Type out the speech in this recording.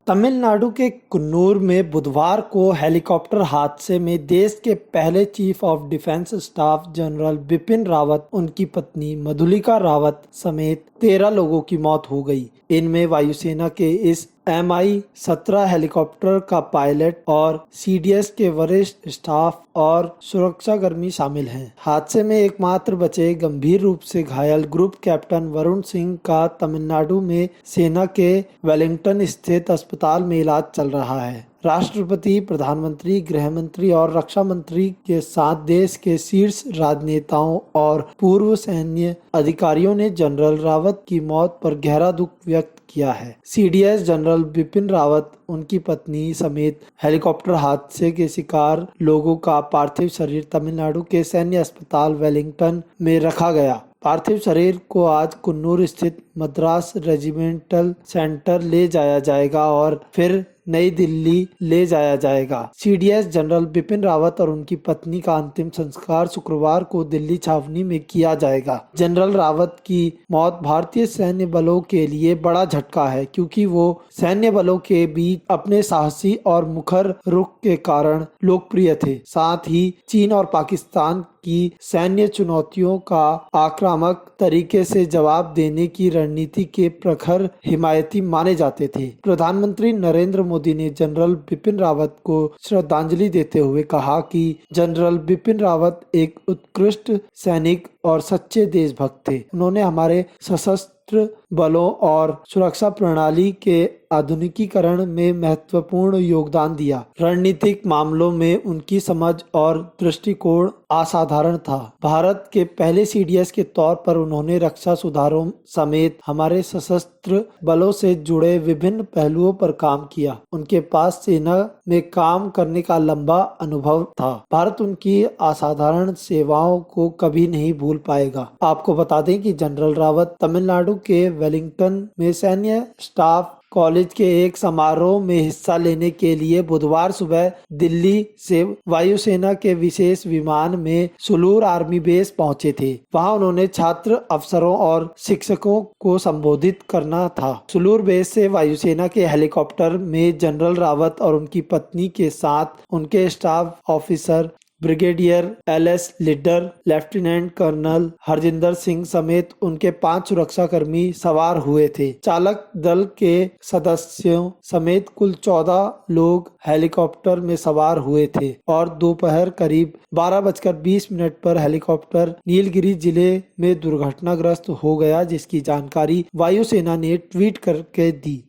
तमिलनाडु के कुन्नूर में बुधवार को हेलीकॉप्टर हादसे में देश के पहले chief of defence staff general Bipin Rawat, उनकी पत्नी मधुलिका रावत समेत 13 लोगों की मौत हो गई। इनमें वायुसेना के इस MI-17 हेलीकॉप्टर का पायलट और CDS के वरिष्ठ स्टाफ और सुरक्षाकर्मी शामिल हैं। हादसे में एकमात्र बचे गंभीर रूप से घायल ग्रुप कैप्टन वरुण सिंह का तमिलनाडु में सेना के वेलिंगटन स्थित अस्पताल में इलाज चल रहा है। राष्ट्रपति, प्रधानमंत्री, गृह मंत्री और रक्षा मंत्री के साथ देश के शीर्ष राजनेताओं और पूर्व सैन्य अधिकारियों ने जनरल रावत की मौत पर गहरा दुख व्यक्त किया है। CDS जनरल बिपिन रावत, उनकी पत्नी समेत हेलीकॉप्टर हादसे के शिकार लोगों का पार्थिव शरीर तमिलनाडु के सैन्य अस्पताल वेलिंगटन में रखा गया। पार्थिव शरीर को आज कुन्नूर स्थित मद्रास रेजिमेंटल सेंटर ले जाया जाएगा और फिर नई दिल्ली ले जाया जाएगा। CDS जनरल बिपिन रावत और उनकी पत्नी का अंतिम संस्कार शुक्रवार को दिल्ली छावनी में किया जाएगा। जनरल रावत की मौत भारतीय सैन्य बलों के लिए बड़ा झटका है, क्योंकि वो सैन्य बलों के बीच अपने साहसी और मुखर रुख के कारण लोकप्रिय थे। साथ ही चीन और पाकिस्तान की सैन्य चुनौतियों का आक्रामक तरीके से जवाब देने की रणनीति के प्रखर हिमायती माने जाते थे। प्रधानमंत्री नरेंद्र मोदी ने जनरल बिपिन रावत को श्रद्धांजलि देते हुए कहा कि जनरल बिपिन रावत एक उत्कृष्ट सैनिक और सच्चे देशभक्त थे। उन्होंने हमारे सशस्त्र बलों और सुरक्षा प्रणाली के आधुनिकीकरण में महत्वपूर्ण योगदान दिया। रणनीतिक मामलों में उनकी समझ और दृष्टिकोण असाधारण था। भारत के पहले CDS के तौर पर उन्होंने रक्षा सुधारों समेत हमारे सशस्त्र बलों से जुड़े विभिन्न पहलुओं पर काम किया। उनके पास सेना में काम करने का लंबा अनुभव था। भारत उनकी असाधारण सेवाओं को कभी नहीं भूल पाएगा। आपको बता दें कि जनरल रावत तमिलनाडु के वेलिंगटन में सैन्य स्टाफ कॉलेज के एक समारोह में हिस्सा लेने के लिए बुधवार सुबह दिल्ली से वायुसेना के विशेष विमान में सुलूर आर्मी बेस पहुंचे थे। वहां उन्होंने छात्र, अफसरों और शिक्षकों को संबोधित करना था। सुलूर बेस से वायुसेना के हेलीकॉप्टर में जनरल रावत और उनकी पत्नी के साथ उनके staff officer brigadier LS Lidder, lieutenant colonel Harjinder Singh समेत उनके 5 सुरक्षाकर्मी सवार हुए थे। चालक दल के सदस्यों समेत कुल 14 लोग हेलीकॉप्टर में सवार हुए थे और दोपहर करीब 12:20 पर हेलीकॉप्टर नीलगिरी जिले में दुर्घटनाग्रस्त हो गया, जिसकी जानकारी वायुसेना ने ट्वीट करके दी।